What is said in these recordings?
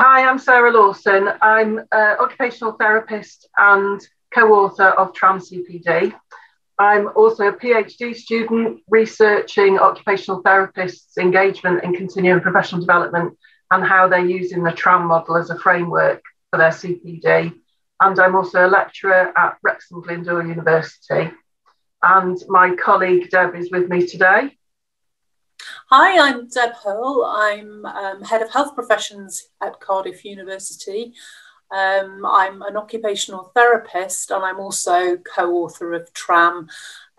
Hi, I'm Sarah Lawson. I'm an occupational therapist and co-author of Tram Cpd. I'm also a PhD student researching occupational therapists' engagement in continuing professional development and how they're using the Tram model as a framework for their CPD. And I'm also a lecturer at Wrexham Glyndŵr University. And my colleague Deb is with me today. Hi, I'm Deb Hearle. I'm Head of Health Professions at Cardiff University. I'm an occupational therapist and I'm also co-author of Tram.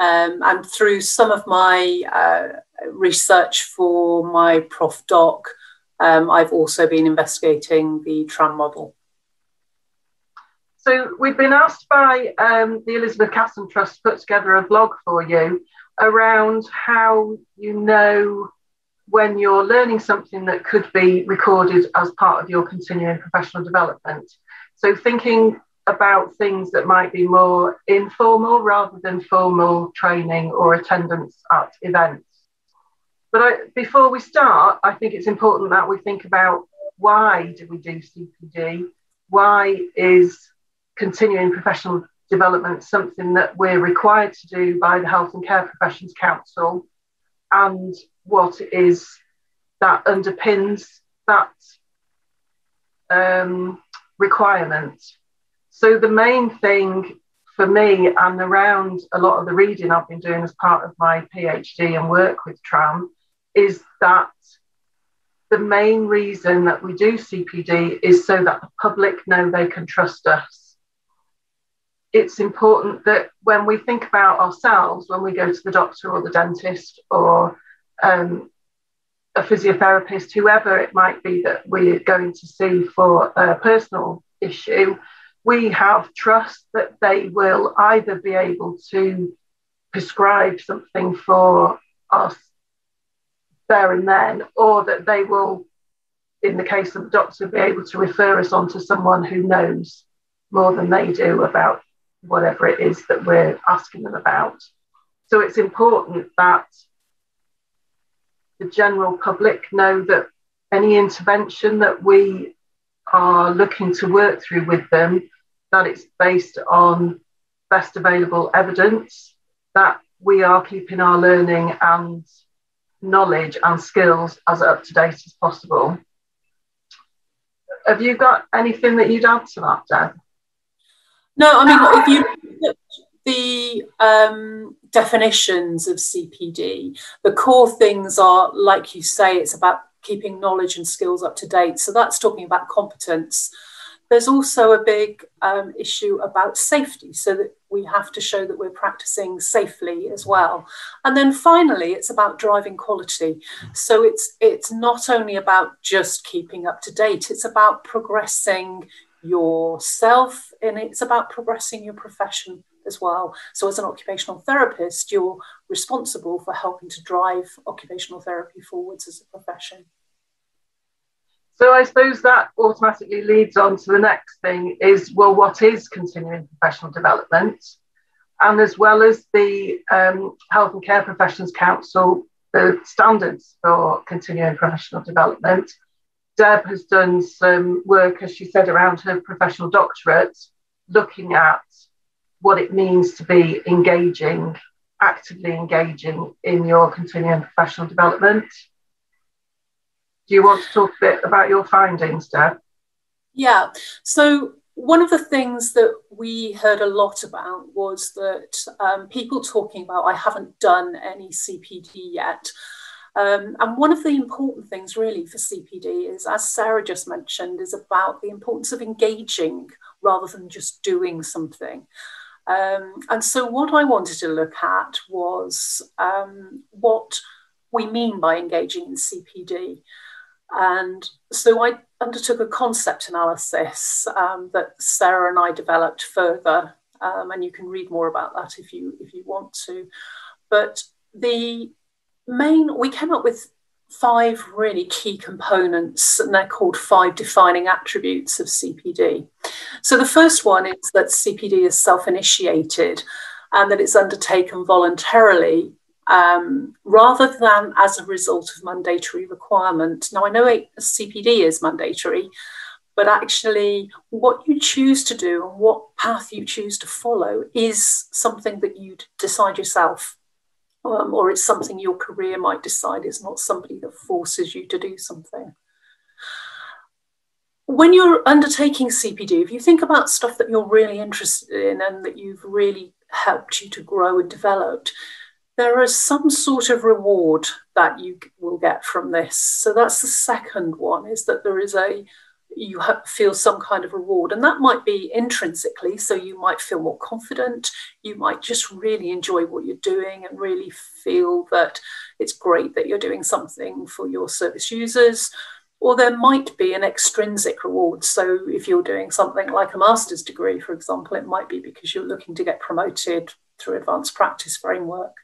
And through some of my research for my prof doc, I've also been investigating the Tram model. So we've been asked by the Elizabeth Casson Trust to put together a blog for you around how you know when you're learning something that could be recorded as part of your continuing professional development. So thinking about things that might be more informal rather than formal training or attendance at events. But before we start, I think it's important that we think about why do we do CPD? Why is continuing professional development something that we're required to do by the Health and Care Professions Council, and what is that underpins that requirement. So the main thing for me, and around a lot of the reading I've been doing as part of my PhD and work with Tram, is that the main reason that we do CPD is so that the public know they can trust us. It's important that when we think about ourselves, when we go to the doctor or the dentist or a physiotherapist, whoever it might be that we're going to see for a personal issue, we have trust that they will either be able to prescribe something for us there and then, or that they will, in the case of the doctor, be able to refer us on to someone who knows more than they do about whatever it is that we're asking them about. So it's important that the general public know that any intervention that we are looking to work through with them, that it's based on best available evidence, that we are keeping our learning and knowledge and skills as up to date as possible. Have you got anything that you'd add to that, Deb? No, I mean, if you look at the definitions of CPD, the core things are, like you say, it's about keeping knowledge and skills up to date. So that's talking about competence. There's also a big issue about safety, so that we have to show that we're practicing safely as well. And then finally, it's about driving quality. So it's not only about just keeping up to date, it's about progressing yourself, and it's about progressing your profession as well. So as an occupational therapist, you're responsible for helping to drive occupational therapy forwards as a profession. So I suppose that automatically leads on to the next thing is, well, what is continuing professional development? And as well as the Health and Care Professions Council, the standards for continuing professional development, Deb has done some work, as she said, around her professional doctorate, looking at what it means to be engaging, actively engaging in your continuing professional development. Do you want to talk a bit about your findings, Deb? Yeah, so one of the things that we heard a lot about was that people talking about, I haven't done any CPD yet. And one of the important things really for CPD is, as Sarah just mentioned, is about the importance of engaging rather than just doing something. And so what I wanted to look at was what we mean by engaging in CPD. And so I undertook a concept analysis that Sarah and I developed further, and you can read more about that if you want to. But we came up with 5 really key components, and they're called 5 defining attributes of CPD. So the first one is that CPD is self-initiated and that it's undertaken voluntarily rather than as a result of mandatory requirement. Now, I know CPD is mandatory, but actually what you choose to do and what path you choose to follow is something that you decide yourself. Or it's something your career might decide. It's not somebody that forces you to do something. When you're undertaking CPD, if you think about stuff that you're really interested in and that you've really helped you to grow and develop, there is some sort of reward that you will get from this. So that's the second one, is that there is you feel some kind of reward, and that might be intrinsically. So you might feel more confident, you might just really enjoy what you're doing and really feel that it's great that you're doing something for your service users. Or there might be an extrinsic reward. So if you're doing something like a master's degree, for example, it might be because you're looking to get promoted through advanced practice framework.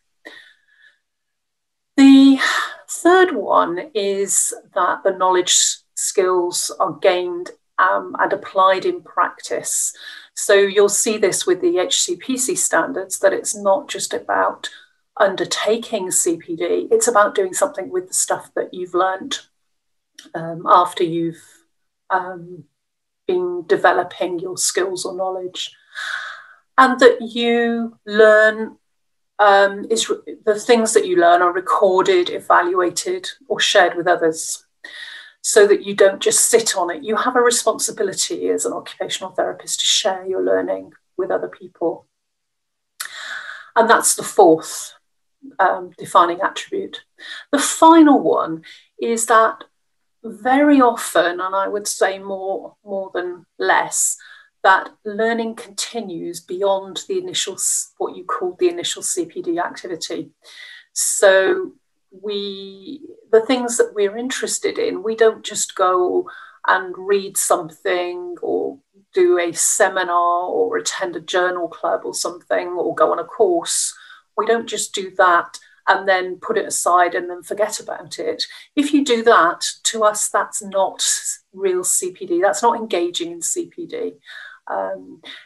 The third one is that the knowledge skills are gained and applied in practice. So you'll see this with the Hcpc standards, that it's not just about undertaking CPD, it's about doing something with the stuff that you've learned after you've been developing your skills or knowledge. And that you learn, the things that you learn are recorded, evaluated, or shared with others, so that you don't just sit on it. You have a responsibility as an occupational therapist to share your learning with other people. And that's the fourth defining attribute. The final one is that very often, and I would say more than less, that learning continues beyond the initial, what you call the initial CPD activity. So the things that we're interested in, we don't just go and read something or do a seminar or attend a journal club or something or go on a course. We don't just do that and then put it aside and then forget about it. If you do that, to us, that's not real CPD. That's not engaging in CPD.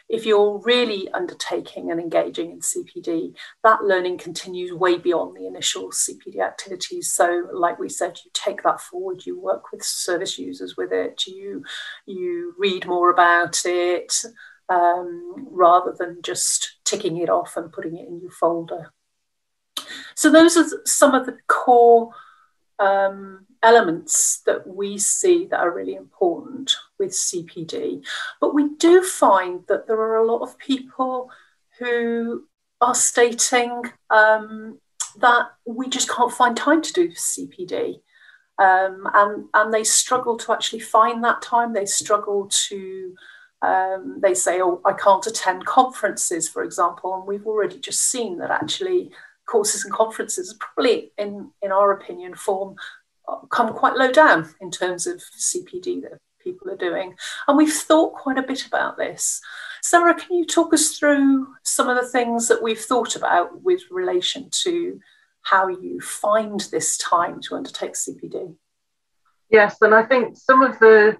If you're really undertaking and engaging in CPD, that learning continues way beyond the initial CPD activities. So like we said, you take that forward, you work with service users with it, you read more about it, rather than just ticking it off and putting it in your folder. So those are some of the core elements that we see that are really important with CPD. But we do find that there are a lot of people who are stating that we just can't find time to do CPD. And they struggle to actually find that time. They struggle to, they say, oh, I can't attend conferences, for example. And we've already just seen that actually courses and conferences probably, in our opinion, come quite low down in terms of CPD that people are doing. And we've thought quite a bit about this. Sarah, can you talk us through some of the things that we've thought about with relation to how you find this time to undertake CPD? Yes, and I think some of the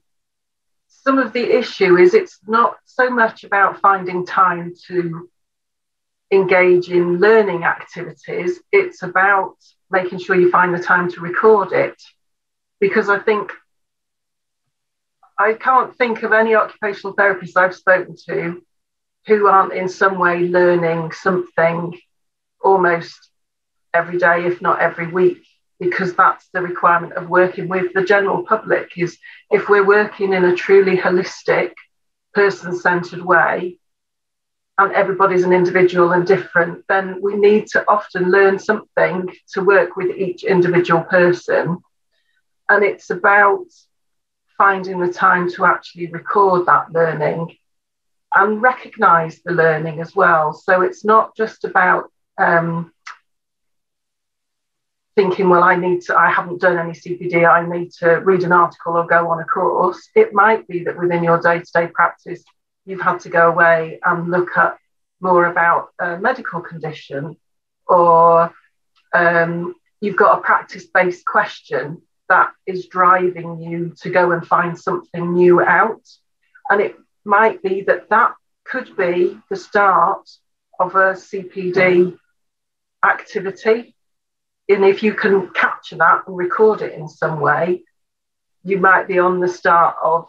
issue is it's not so much about finding time to engage in learning activities, it's about making sure you find the time to record it. Because I can't think of any occupational therapists I've spoken to who aren't in some way learning something almost every day, if not every week, because that's the requirement of working with the general public. Is if we're working in a truly holistic, person-centered way, and everybody's an individual and different, then we need to often learn something to work with each individual person. And it's about finding the time to actually record that learning and recognise the learning as well. So it's not just about thinking, well, I haven't done any CPD, I need to read an article or go on a course. It might be that within your day-to-day practice, you've had to go away and look at more about a medical condition, or you've got a practice-based question that is driving you to go and find something new out. And it might be that that could be the start of a CPD activity. And if you can capture that and record it in some way, you might be on the start of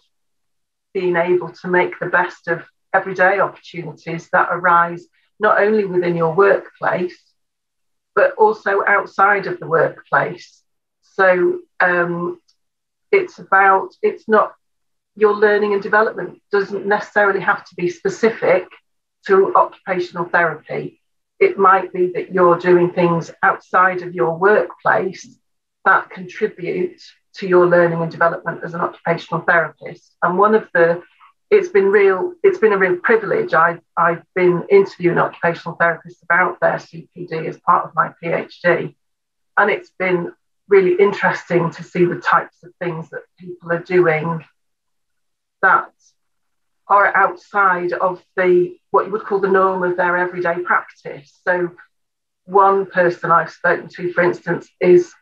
being able to make the best of everyday opportunities that arise not only within your workplace, but also outside of the workplace. So it's not, your learning and development doesn't necessarily have to be specific to occupational therapy. It might be that you're doing things outside of your workplace that contribute to your learning and development as an occupational therapist. And it's been a real privilege. I've been interviewing occupational therapists about their CPD as part of my PhD. And it's been really interesting to see the types of things that people are doing that are outside of what you would call the norm of their everyday practice. So one person I've spoken to, for instance, is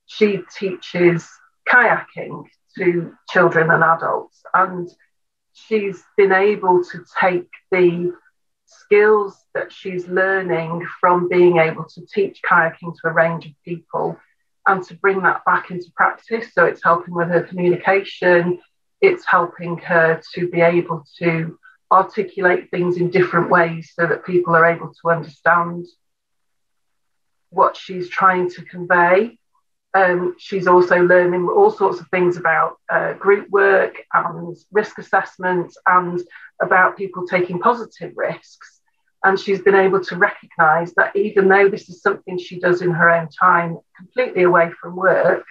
she teaches kayaking to children and adults, and she's been able to take the skills that she's learning from being able to teach kayaking to a range of people and to bring that back into practice. So it's helping with her communication, it's helping her to be able to articulate things in different ways so that people are able to understand what she's trying to convey. She's also learning all sorts of things about group work and risk assessment and about people taking positive risks. And she's been able to recognise that even though this is something she does in her own time, completely away from work,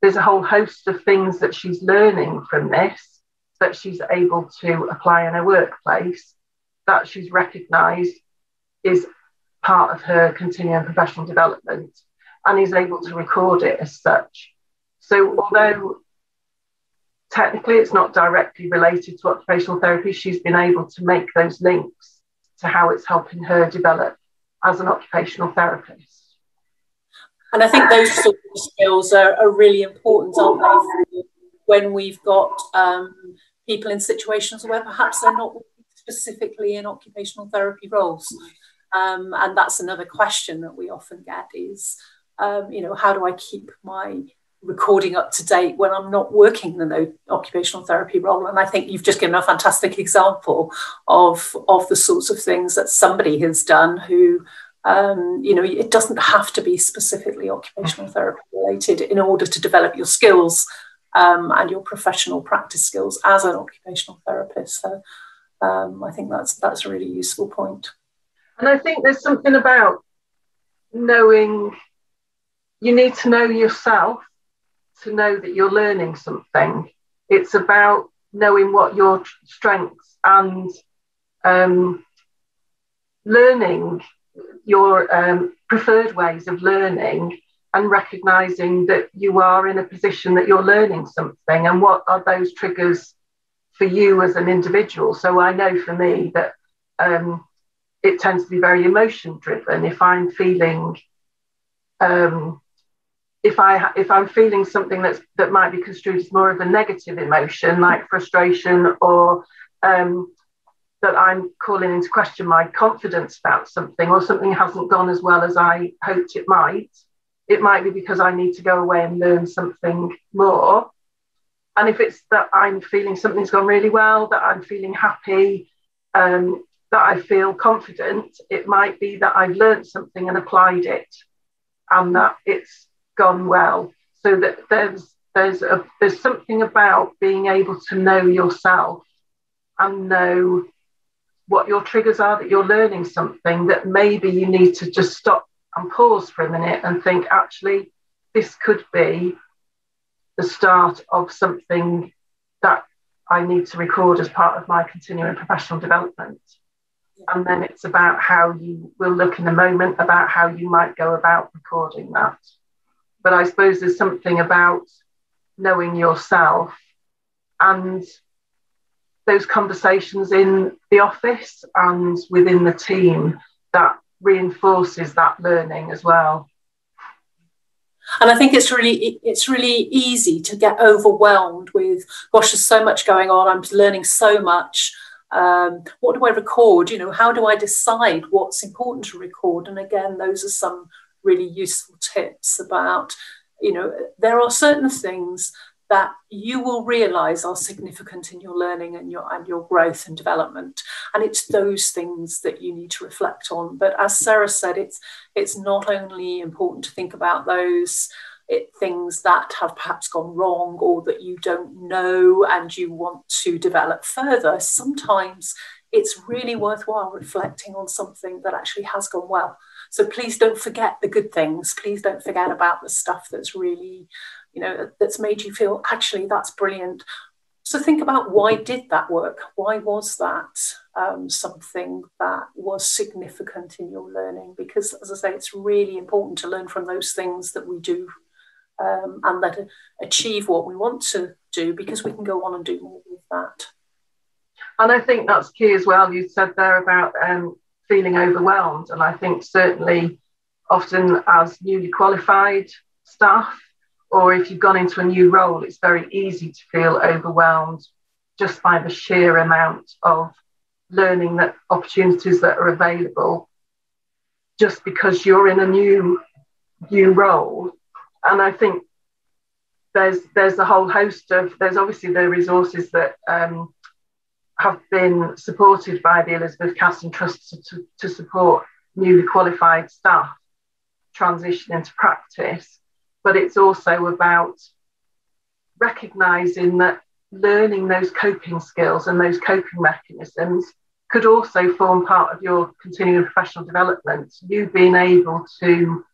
there's a whole host of things that she's learning from this that she's able to apply in her workplace, that she's recognised is part of her continuing professional development, and is able to record it as such. So although technically it's not directly related to occupational therapy, she's been able to make those links to how it's helping her develop as an occupational therapist. And I think those sort of skills are really important, aren't they, when we've got people in situations where perhaps they're not specifically in occupational therapy roles. And that's another question that we often get is, how do I keep my recording up to date when I'm not working in an occupational therapy role? And I think you've just given a fantastic example of the sorts of things that somebody has done who, it doesn't have to be specifically occupational therapy related in order to develop your skills and your professional practice skills as an occupational therapist. So I think that's a really useful point. And I think there's something about knowing, you need to know yourself to know that you're learning something. It's about knowing what your strengths and learning your preferred ways of learning, and recognising that you are in a position that you're learning something, and what are those triggers for you as an individual. So I know for me that it tends to be very emotion driven. If I'm feeling if I'm feeling something that might be construed as more of a negative emotion, like frustration, or that I'm calling into question my confidence about something, or something hasn't gone as well as I hoped it might be because I need to go away and learn something more. And if it's that I'm feeling something's gone really well, that I'm feeling happy, that I feel confident, it might be that I've learned something and applied it, and that it's gone well. So that there's something about being able to know yourself and know what your triggers are, that you're learning something, that maybe you need to just stop and pause for a minute and think, actually, this could be the start of something that I need to record as part of my continuing professional development. And then it's about how you will look in a moment about how you might go about recording that. But I suppose there's something about knowing yourself and those conversations in the office and within the team that reinforces that learning as well. And I think it's really easy to get overwhelmed with, gosh, there's so much going on, I'm learning so much. What do I record? How do I decide what's important to record? And again, those are some really useful tips about, there are certain things that you will realise are significant in your learning and your growth and development. And it's those things that you need to reflect on. But as Sarah said, it's not only important to think about those things that have perhaps gone wrong or that you don't know and you want to develop further. Sometimes it's really worthwhile reflecting on something that actually has gone well. So please don't forget the good things. Please don't forget about the stuff that's really, that's made you feel, actually, that's brilliant. So think about, why did that work? Why was that something that was significant in your learning? Because, as I say, it's really important to learn from those things that we do and that achieve what we want to do, because we can go on and do more with that. And I think that's key as well. You said there about feeling overwhelmed. And I think certainly often as newly qualified staff, or if you've gone into a new role, it's very easy to feel overwhelmed just by the sheer amount of learning that opportunities that are available, just because you're in a new role. And I think there's a whole host of, there's obviously the resources that have been supported by the Elizabeth Caston Trust to support newly qualified staff transition into practice. But it's also about recognising that learning those coping skills and those coping mechanisms could also form part of your continuing professional development. You being able to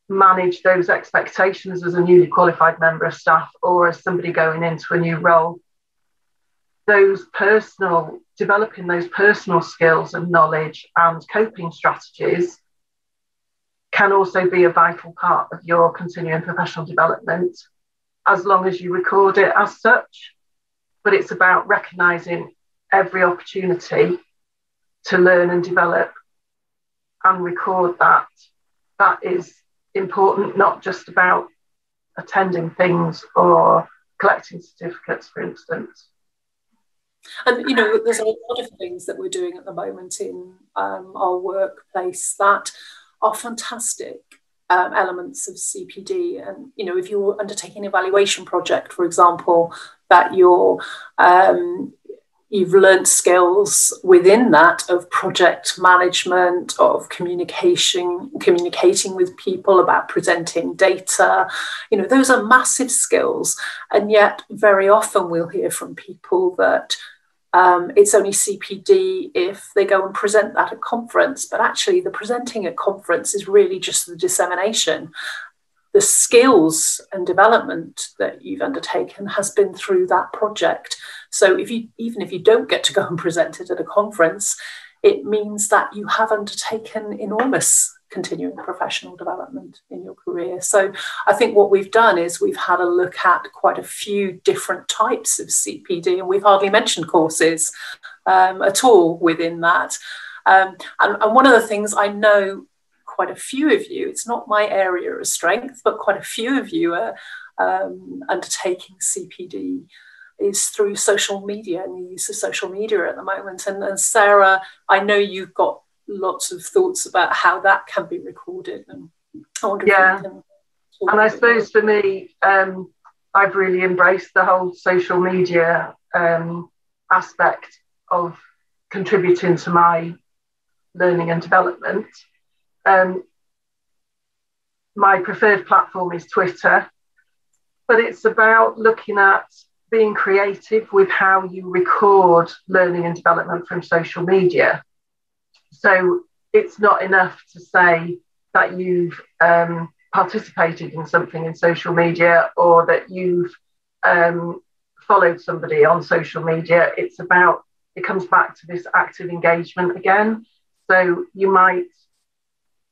manage those expectations as a newly qualified member of staff, or as somebody going into a new role, developing those personal skills and knowledge and coping strategies can also be a vital part of your continuing professional development, as long as you record it as such. But it's about recognising every opportunity to learn and develop and record that. That is important, not just about attending things or collecting certificates, for instance. And, there's a lot of things that we're doing at the moment in our workplace that are fantastic elements of CPD. And, if you're undertaking an evaluation project, for example, that you've learned skills within that of project management, of communicating with people, about presenting data, those are massive skills. And yet very often we'll hear from people that it's only CPD if they go and present that at conference. But actually the presenting at conference is really just the dissemination. The skills and development that you've undertaken has been through that project. So even if you don't get to go and present it at a conference, it means that you have undertaken enormous continuing professional development in your career. So I think what we've done is we've had a look at quite a few different types of CPD, and we've hardly mentioned courses at all within that. And one of the things I know quite a few of you, it's not my area of strength, but quite a few of you are undertaking CPD is through social media and the use of social media at the moment. And Sarah, I know you've got lots of thoughts about how that can be recorded. And I wonder if you can. And I suppose for me, I've really embraced the whole social media aspect of contributing to my learning and development. My preferred platform is Twitter, but it's about looking at being creative with how you record learning and development from social media. So it's not enough to say that you've participated in something in social media, or that you've followed somebody on social media. It comes back to this active engagement again. So you might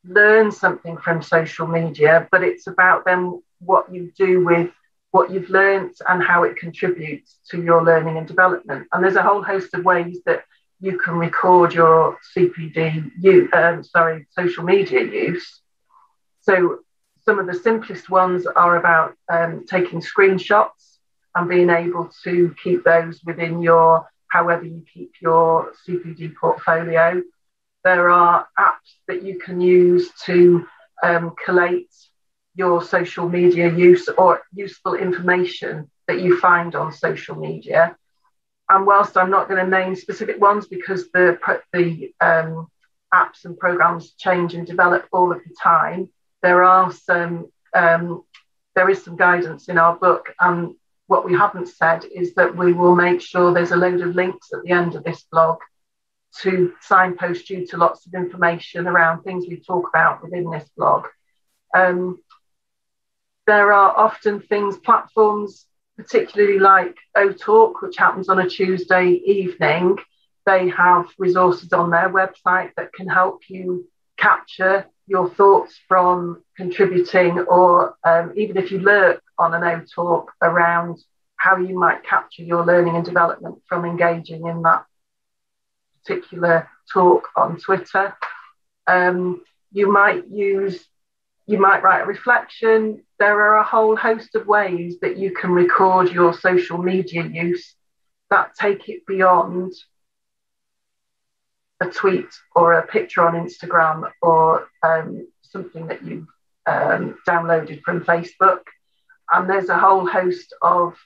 learn something from social media, but it's about then what you do with what you've learned and how it contributes to your learning and development. And there's a whole host of ways that you can record your social media use. So some of the simplest ones are about taking screenshots and being able to keep those within however you keep your CPD portfolio. There are apps that you can use to collate your social media use or useful information that you find on social media. And whilst I'm not going to name specific ones because the apps and programs change and develop all of the time, there is some guidance in our book. And what we haven't said is that we will make sure there's a load of links at the end of this blog to signpost you to lots of information around things we talk about within this blog. There are often platforms, particularly like OTalk, which happens on a Tuesday evening. They have resources on their website that can help you capture your thoughts from contributing, or even if you lurk on an OTalk, around how you might capture your learning and development from engaging in that particular talk on Twitter. You might write a reflection. There are a whole host of ways that you can record your social media use that take it beyond a tweet or a picture on Instagram or something that you've downloaded from Facebook. And there's a whole host of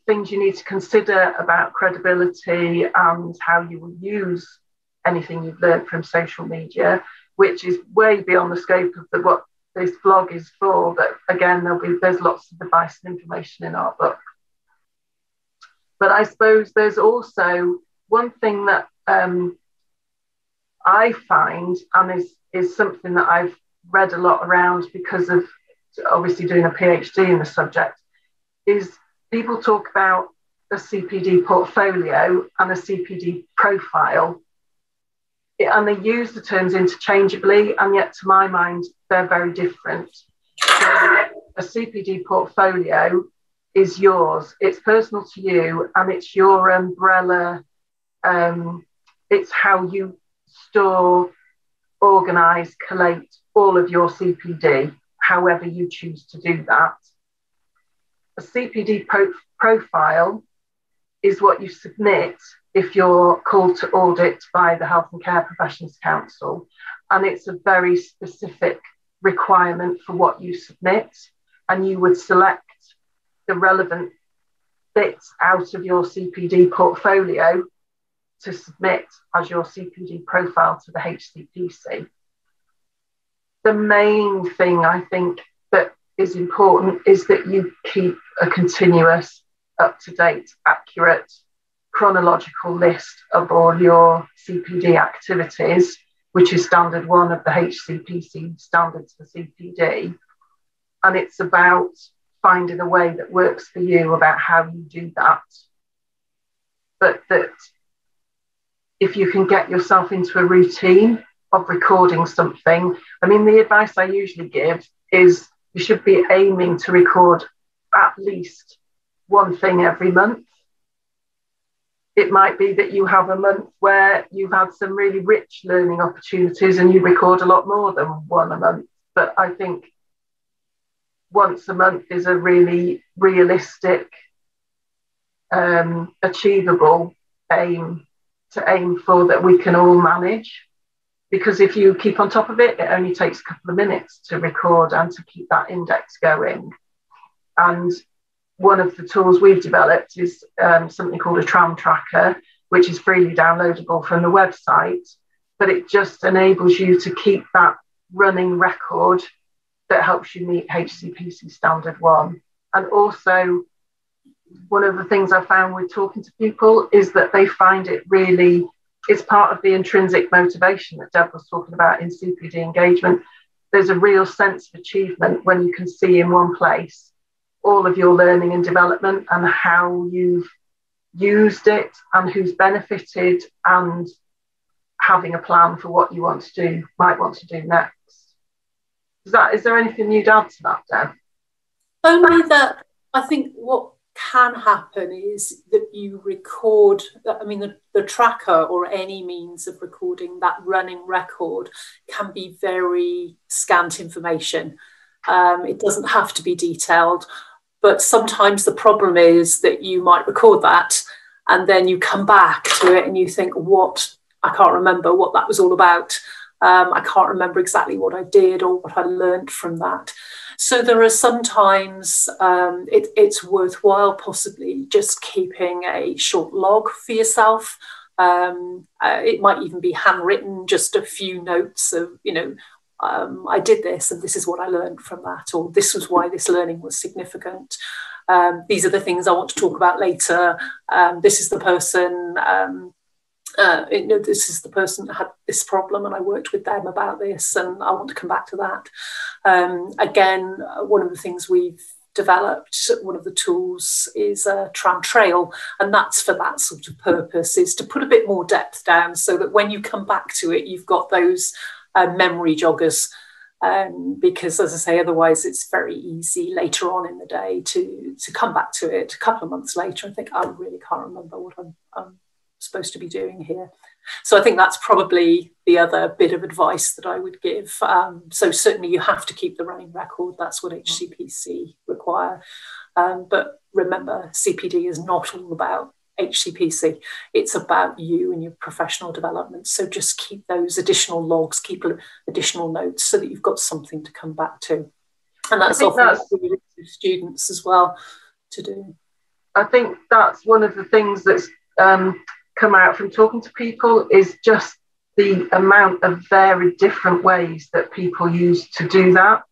things you need to consider about credibility and how you will use anything you've learned from social media, which is way beyond the scope of what this blog is for. But again, there's lots of advice and information in our book. But I suppose there's also one thing that I find, and is something that I've read a lot around because of obviously doing a PhD in the subject, is people talk about a CPD portfolio and a CPD profile. And they use the terms interchangeably, and yet to my mind, they're very different. So a CPD portfolio is yours. It's personal to you, and it's your umbrella. It's how you store, organise, collate all of your CPD, however you choose to do that. A CPD profile is what you submit if you're called to audit by the Health and Care Professions Council. And it's a very specific requirement for what you submit. And you would select the relevant bits out of your CPD portfolio to submit as your CPD profile to the Hcpc. The main thing I think that is important is that you keep a continuous, up-to-date, accurate, chronological list of all your CPD activities, which is standard 1 of the Hcpc standards for CPD. And it's about finding a way that works for you about how you do that. But that if you can get yourself into a routine of recording something, I mean, the advice I usually give is you should be aiming to record at least one thing every month. It might be that you have a month where you've had some really rich learning opportunities and you record a lot more than one a month. But I think once a month is a really realistic, achievable aim for that we can all manage. Because if you keep on top of it, it only takes a couple of minutes to record and to keep that index going. And one of the tools we've developed is something called a Tram Tracker, which is freely downloadable from the website. But it just enables you to keep that running record that helps you meet Hcpc standard 1. And also, one of the things I found with talking to people is that they find it really, it's part of the intrinsic motivation that Deb was talking about in CPD engagement. There's a real sense of achievement when you can see in one place all of your learning and development and how you've used it and who's benefited, and having a plan for what you might want to do next. Is there anything you'd add to that, Deb? Only that I think what can happen is that you record, I mean, the tracker or any means of recording that running record can be very scant information. It doesn't have to be detailed, but sometimes the problem is that you might record that and then you come back to it and you think, I can't remember what that was all about. I can't remember exactly what I did or what I learned from that. So there are sometimes it's worthwhile possibly just keeping a short log for yourself. It might even be handwritten, just a few notes of, I did this and this is what I learned from that, or this was why this learning was significant. These are the things I want to talk about later. This is the person, this is the person that had this problem and I worked with them about this and I want to come back to that. Again, one of the things we've developed, one of the tools is a Tram Trail, and that's for that sort of purpose, is to put a bit more depth down so that when you come back to it, you've got those memory joggers. Because, as I say, otherwise it's very easy later on in the day to come back to it a couple of months later and think, I really can't remember what I'm supposed to be doing here. So I think that's probably the other bit of advice that I would give. So certainly you have to keep the running record. That's what Hcpc require. But remember, CPD is not all about Hcpc. It's about you and your professional development. So just keep those additional logs, keep additional notes so that you've got something to come back to. And that's often with students as well to do. I think that's one of the things that's come out from talking to people, is just the amount of varied different ways that people use to do that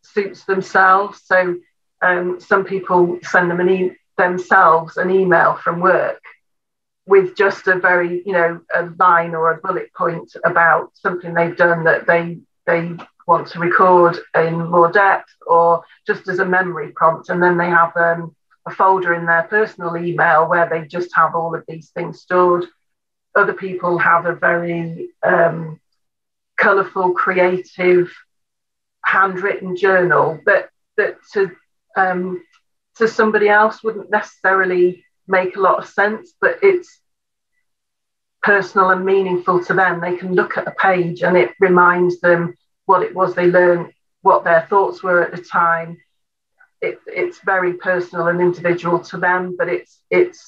suits themselves. So some people send them themselves an email from work with just a very, a line or a bullet point about something they've done that they want to record in more depth, or just as a memory prompt. And then they have a folder in their personal email where they just have all of these things stored. Other people have a very colourful, creative, handwritten journal that to somebody else wouldn't necessarily make a lot of sense, but it's personal and meaningful to them. They can look at a page and it reminds them what it was they learned, what their thoughts were at the time. It's very personal and individual to them, but it's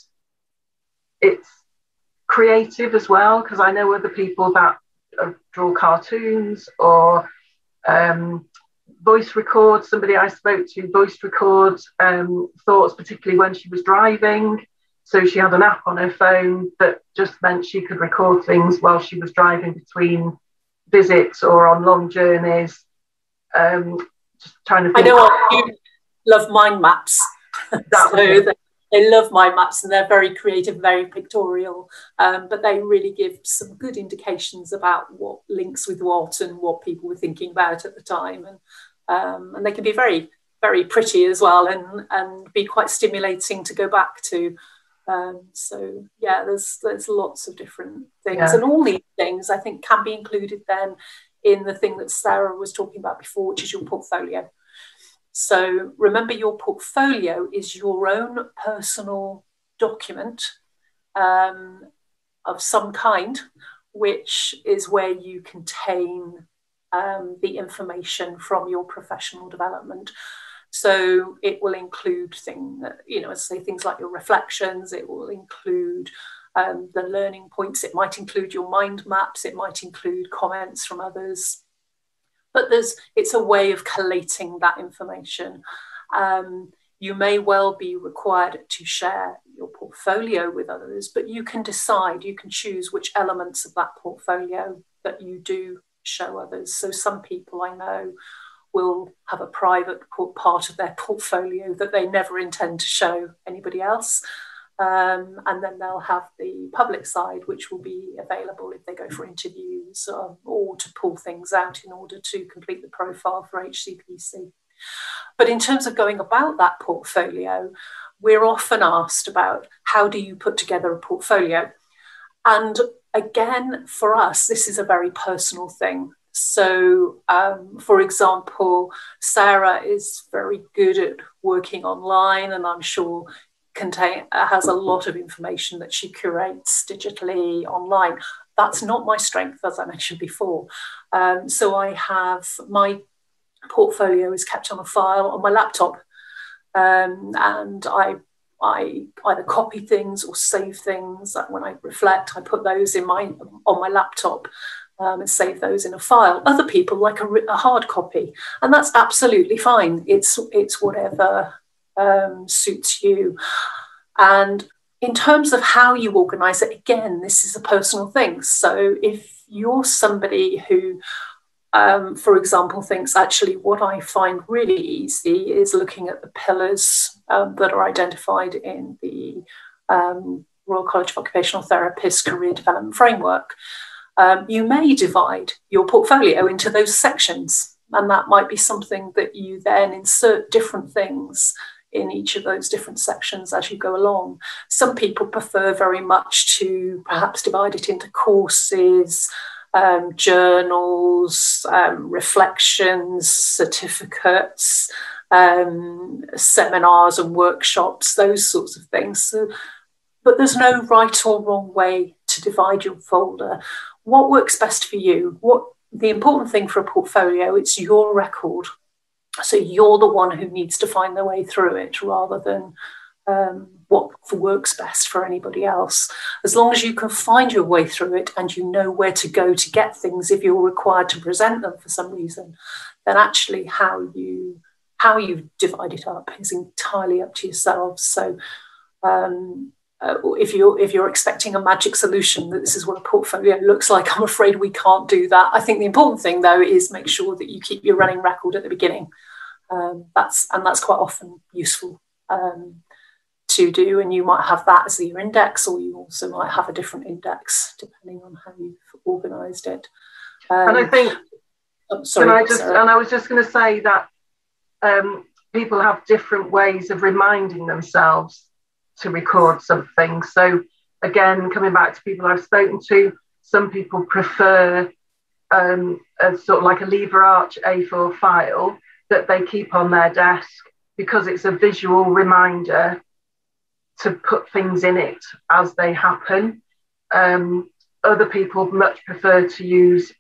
creative as well, because I know other people that draw cartoons or voice record. Somebody I spoke to voice records thoughts, particularly when she was driving. So she had an app on her phone that just meant she could record things while she was driving between visits or on long journeys. Just trying to think. I know you love mind maps. So they love mind maps and they're very creative, very pictorial, but they really give some good indications about what links with what and what people were thinking about at the time. And they can be very, very pretty as well, and be quite stimulating to go back to. So yeah, there's lots of different things, and all these things I think can be included then in the thing that Sarah was talking about before, which is your portfolio. So remember, your portfolio is your own personal document of some kind, which is where you contain the information from your professional development. So it will include things, things like your reflections. It will include the learning points. It might include your mind maps. It might include comments from others. But it's a way of collating that information. You may well be required to share your portfolio with others, but you can decide, you can choose which elements of that portfolio that you do show others. So some people I know will have a private part of their portfolio that they never intend to show anybody else. And then they'll have the public side, which will be available if they go for interviews or to pull things out in order to complete the profile for Hcpc. But in terms of going about that portfolio, we're often asked about how do you put together a portfolio? And again, for us, this is a very personal thing. So, for example, Sarah is very good at working online, and I'm sure has a lot of information that she curates digitally online. That's not my strength, as I mentioned before. So I have my portfolio is kept on a file on my laptop, and I either copy things or save things. When I reflect, I put those on my laptop. and save those in a file. Other people like a hard copy, and that's absolutely fine. It's whatever suits you. And in terms of how you organise it, again, this is a personal thing. So if you're somebody who, for example, thinks actually what I find really easy is looking at the pillars that are identified in the Royal College of Occupational Therapists Career Development Framework, you may divide your portfolio into those sections, and that might be something that you then insert different things in each of those different sections as you go along. Some people prefer very much to perhaps divide it into courses, journals, reflections, certificates, seminars and workshops, those sorts of things. So, but there's no right or wrong way to divide your folder. What works best for you? The important thing for a portfolio, it's your record. So you're the one who needs to find their way through it rather than what works best for anybody else. As long as you can find your way through it and you know where to go to get things if you're required to present them for some reason, then actually how you divide it up is entirely up to yourselves. So if you're expecting a magic solution that this is what a portfolio looks like, I'm afraid we can't do that. I think the important thing though is make sure that you keep your running record at the beginning. That's quite often useful to do, and you might have that as your index, or you also might have a different index depending on how you've organised it. And I think, I was just going to say that people have different ways of reminding themselves to record something. So again, coming back to people I've spoken to, some people prefer a sort of like a lever arch A4 file that they keep on their desk because it's a visual reminder to put things in it as they happen. Other people much prefer to use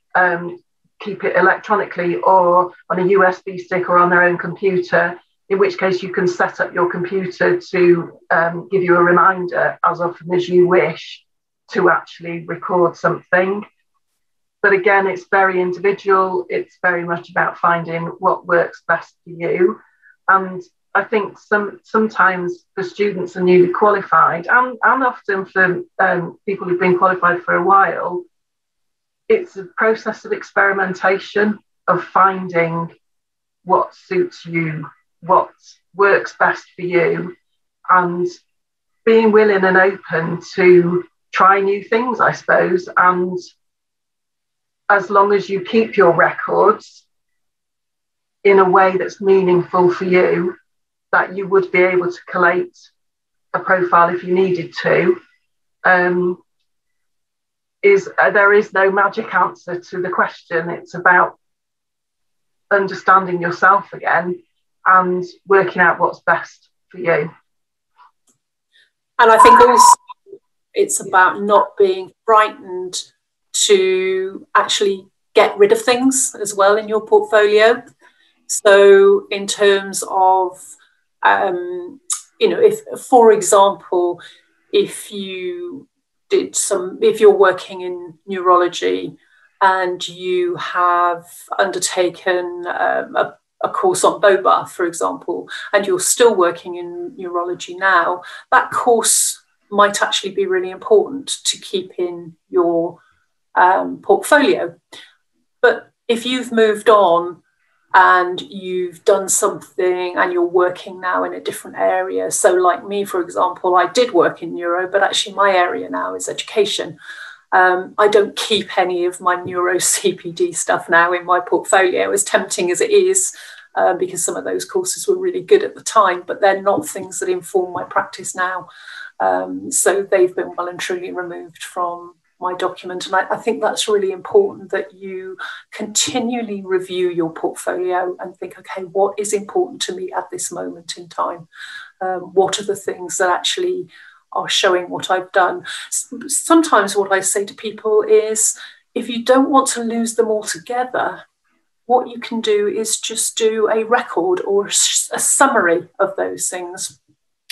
keep it electronically or on a USB stick or on their own computer, in which case you can set up your computer to give you a reminder as often as you wish to actually record something. But again, it's very individual. It's very much about finding what works best for you. And I think sometimes for students are newly qualified and often for people who've been qualified for a while, it's a process of experimentation, of finding what suits you, what works best for you, and being willing and open to try new things, I suppose. And as long as you keep your records in a way that's meaningful for you, that you would be able to collate a profile if you needed to, there is no magic answer to the question. It's about understanding yourself again and working out what's best for you. And I think also it's about not being frightened to actually get rid of things as well in your portfolio. So in terms of, if, for example, if you're working in neurology and you have undertaken a course on BOBA, for example, and you're still working in neurology now, that course might actually be really important to keep in your portfolio. But if you've moved on and you've done something and you're working now in a different area, so like me, for example, I did work in neuro, but actually my area now is education. I don't keep any of my neuro CPD stuff now in my portfolio, as tempting as it is, because some of those courses were really good at the time, but they're not things that inform my practice now. So they've been well and truly removed from my document. And I think that's really important, that you continually review your portfolio and think, okay, what is important to me at this moment in time? What are the things that actually are showing what I've done? Sometimes what I say to people is, if you don't want to lose them all together, what you can do is just do a record or a summary of those things.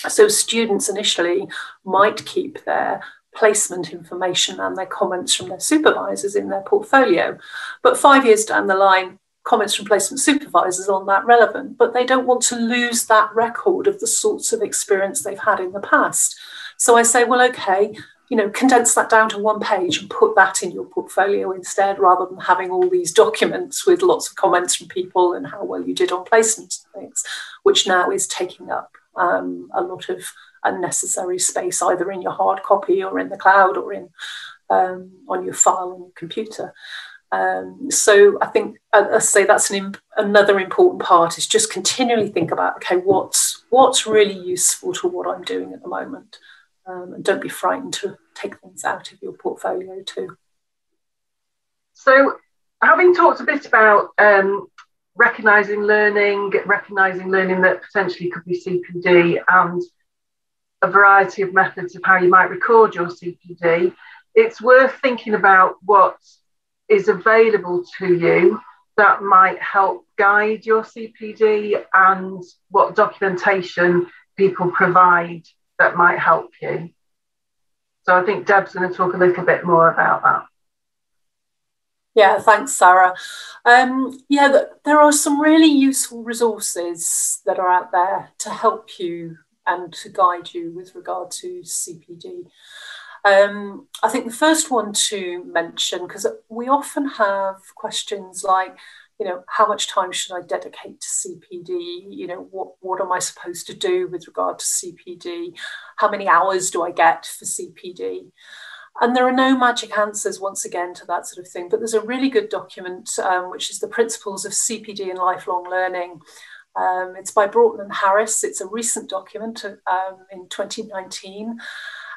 So students initially might keep their placement information and their comments from their supervisors in their portfolio. But 5 years down the line, comments from placement supervisors aren't that relevant, but they don't want to lose that record of the sorts of experience they've had in the past. So I say, well, okay, condense that down to 1 page and put that in your portfolio instead, rather than having all these documents with lots of comments from people and how well you did on placements and things, which now is taking up a lot of unnecessary space, either in your hard copy or in the cloud or in on your file on your computer. So I think, I say that's another important part, is just continually think about, okay, what's really useful to what I'm doing at the moment. And don't be frightened to take things out of your portfolio too. So having talked a bit about recognising learning that potentially could be CPD, and a variety of methods of how you might record your CPD, it's worth thinking about what is available to you that might help guide your CPD, and what documentation people provide that might help you. So I think Deb's going to talk a little bit more about that. Yeah, thanks, Sarah. There are some really useful resources that are out there to help you and to guide you with regard to CPD. I think the first one to mention, because we often have questions like, how much time should I dedicate to CPD? What am I supposed to do with regard to CPD? How many hours do I get for CPD? And there are no magic answers, once again, to that sort of thing. But there's a really good document, which is the Principles of CPD and Lifelong Learning. It's by Broughton and Harris. It's a recent document in 2019.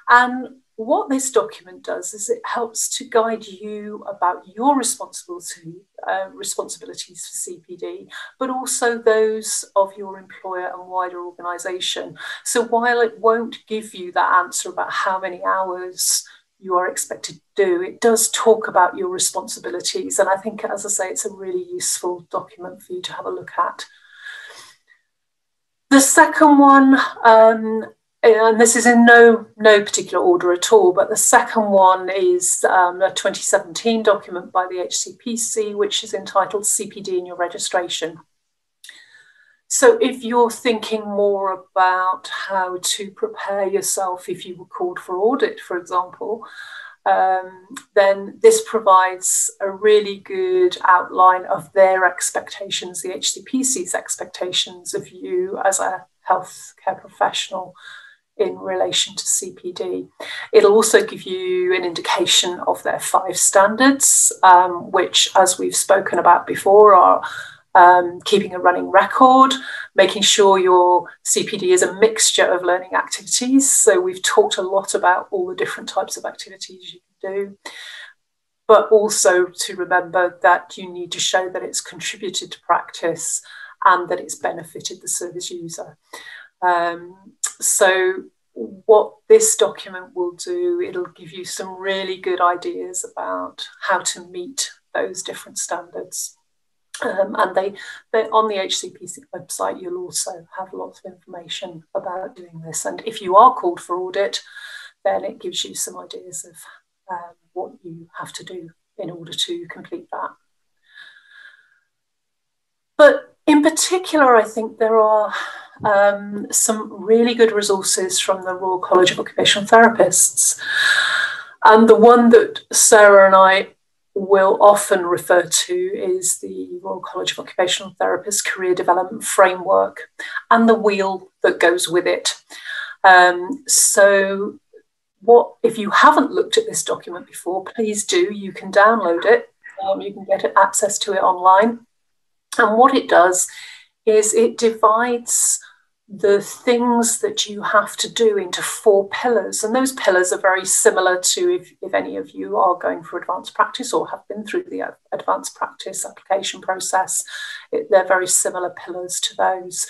And what this document does is it helps to guide you about your responsibilities for CPD, but also those of your employer and wider organisation. So while it won't give you that answer about how many hours you are expected to do, it does talk about your responsibilities. And I think, as I say, it's a really useful document for you to have a look at. The second one, and this is in no particular order at all, but the second one is a 2017 document by the Hcpc, which is entitled CPD in Your Registration. So if you're thinking more about how to prepare yourself if you were called for audit, for example, then this provides a really good outline of their expectations, the Hcpc's expectations of you as a healthcare professional in relation to CPD. It'll also give you an indication of their 5 standards, which, as we've spoken about before, are keeping a running record, making sure your CPD is a mixture of learning activities. So we've talked a lot about all the different types of activities you can do, but also to remember that you need to show that it's contributed to practice and that it's benefited the service user. So what this document will do, it'll give you some really good ideas about how to meet those different standards. And they on the Hcpc website, you'll also have lots of information about doing this. And if you are called for audit, then it gives you some ideas of what you have to do in order to complete that. But in particular, I think there are some really good resources from the Royal College of Occupational Therapists. And the one that Sarah and I will often refer to is the Royal College of Occupational Therapists Career Development Framework and the wheel that goes with it. So if you haven't looked at this document before, please do. You can download it. You can get access to it online. And what it does is it divides the things that you have to do into 4 pillars. And those pillars are very similar to if any of you are going for advanced practice or have been through the advanced practice application process. They're very similar pillars to those.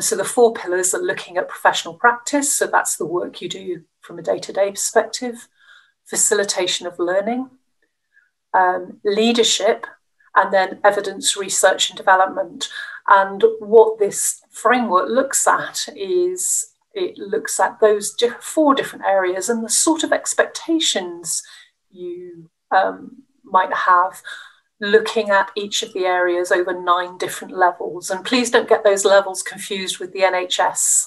So the 4 pillars are looking at professional practice. So that's the work you do from a day-to-day perspective, facilitation of learning, leadership, and then evidence research and development. And what this framework looks at is it looks at those 4 different areas and the sort of expectations you might have looking at each of the areas over 9 different levels. And please don't get those levels confused with the NHS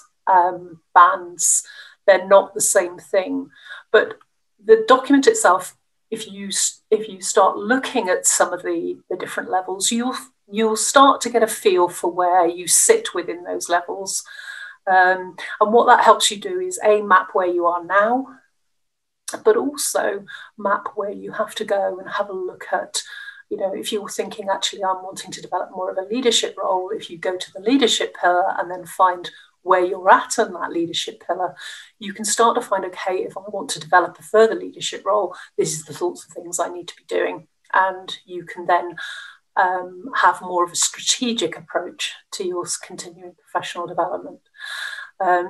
bands. They're not the same thing. But the document itself, if you start looking at some of the different levels, you'll start to get a feel for where you sit within those levels. And what that helps you do is map where you are now, but also map where you have to go and have a look at, you know, if you're thinking, actually, I'm wanting to develop more of a leadership role, if you go to the leadership pillar and then find where you're at on that leadership pillar, you can start to find, okay, if I want to develop a further leadership role, this is the sorts of things I need to be doing. And you can then have more of a strategic approach to your continuing professional development.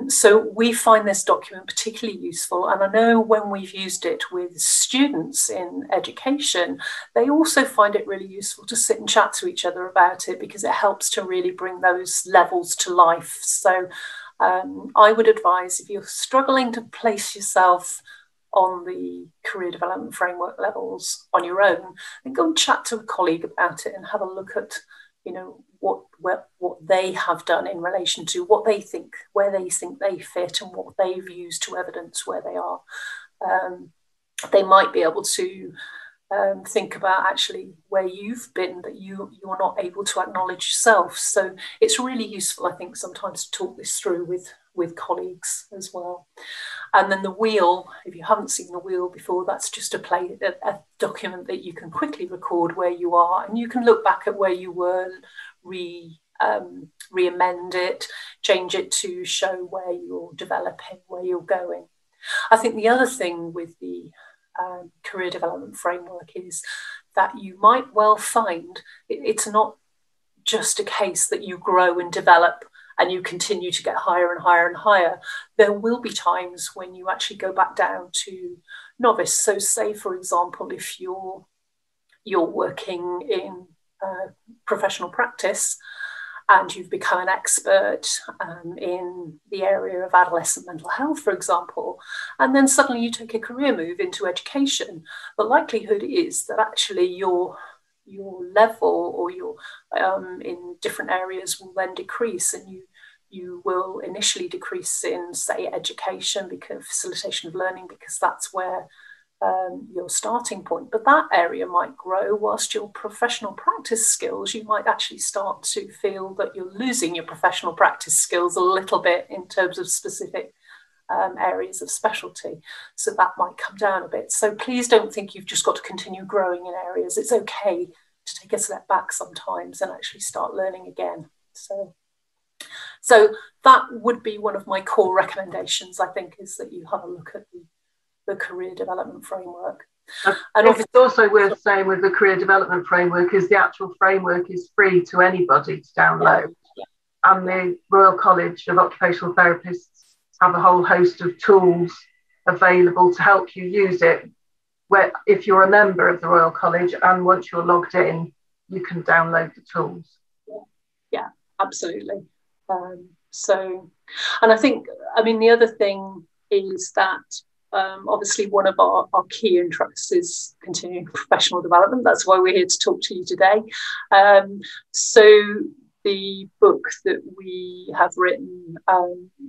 So we find this document particularly useful, and I know when we've used it with students in education, they also find it really useful to sit and chat to each other about it, because it helps to really bring those levels to life. So I would advise, if you're struggling to place yourself on the career development framework levels on your own, then go and chat to a colleague about it and have a look at, you know, what they have done in relation to what they think, where they think they fit, and what they've used to evidence where they are. They might be able to think about actually where you've been that you're not able to acknowledge yourself. So it's really useful, I think, sometimes to talk this through with colleagues as well. And then the wheel, if you haven't seen the wheel before, that's just a document that you can quickly record where you are, and you can look back at where you were, re-amend it, change it to show where you're developing, where you're going. I think the other thing with the career development framework is that you might well find it's not just a case that you grow and develop and you continue to get higher and higher and higher. There will be times when you actually go back down to novice. So say, for example, if you're working in professional practice and you've become an expert in the area of adolescent mental health, for example, and then suddenly you take a career move into education, the likelihood is that actually your level or your in different areas will then decrease, and you will initially decrease in, say, education, because facilitation of learning, because that's where your starting point. But that area might grow, whilst your professional practice skills, you might actually start to feel that you're losing your professional practice skills a little bit in terms of specific areas of specialty. So that might come down a bit. So please don't think you've just got to continue growing in areas. It's okay to take a step back sometimes and actually start learning again. So that would be one of my core recommendations, I think, is that you have a look at the career development framework. And it's also worth saying with the career development framework is the actual framework is free to anybody to download. Yeah. And the Royal College of Occupational Therapists have a whole host of tools available to help you use it, where if you're a member of the Royal College and once you're logged in, you can download the tools. Yeah, absolutely. And I think, I mean, the other thing is that obviously one of our key interests is continuing professional development. That's why we're here to talk to you today. So the book that we have written,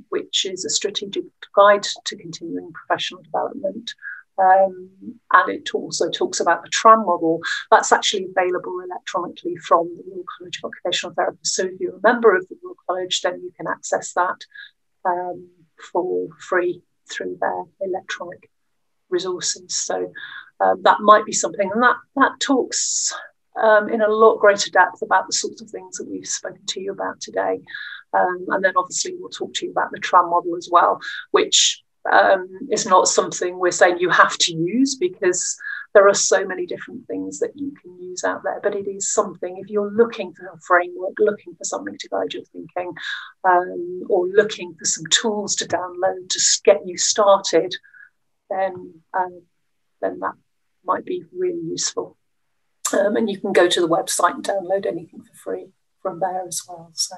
which is a strategic guide to continuing professional development, and it also talks about the Tram model, that's actually available electronically from the Royal College of Occupational Therapists. So if you're a member of the Royal College, then you can access that for free through their electronic resources. So that might be something, and that talks in a lot greater depth about the sorts of things that we've spoken to you about today. And then obviously we'll talk to you about the Tram model as well, which is not something we're saying you have to use, because there are so many different things that you can use out there. But it is something, if you're looking for a framework, looking for something to guide your thinking, or looking for some tools to download to get you started, then that might be really useful. And you can go to the website and download anything for free from there as well. So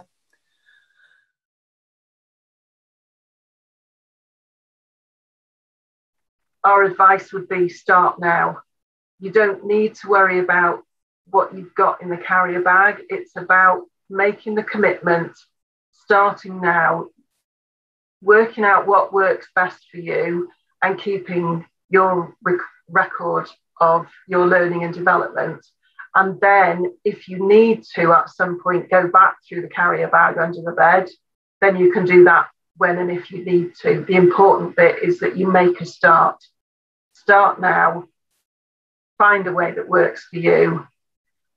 our advice would be start now. You don't need to worry about what you've got in the carrier bag. It's about making the commitment, starting now, working out what works best for you, and keeping your record of your learning and development. And then if you need to at some point go back through the carrier bag under the bed, then you can do that when and if you need to. The important bit is that you make a start. Start now, find a way that works for you,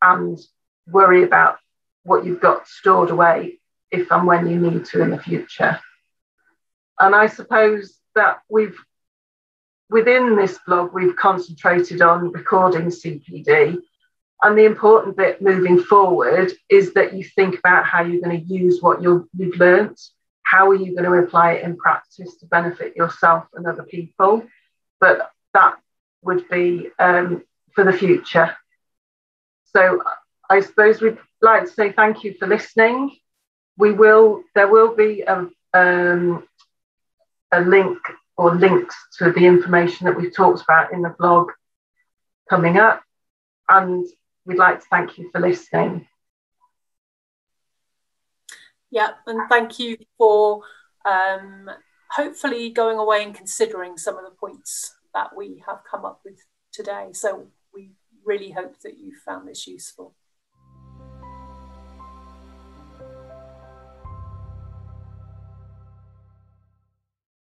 and worry about what you've got stored away if and when you need to in the future. And I suppose that within this blog, we've concentrated on recording CPD. And the important bit moving forward is that you think about how you're going to use what you've learnt. How are you going to apply it in practice to benefit yourself and other people? But that would be for the future. So I suppose we'd like to say thank you for listening. There will be a link or links to the information that we've talked about in the blog coming up. And we'd like to thank you for listening. Yeah, and thank you for hopefully going away and considering some of the points that we have come up with today. So we really hope that you found this useful.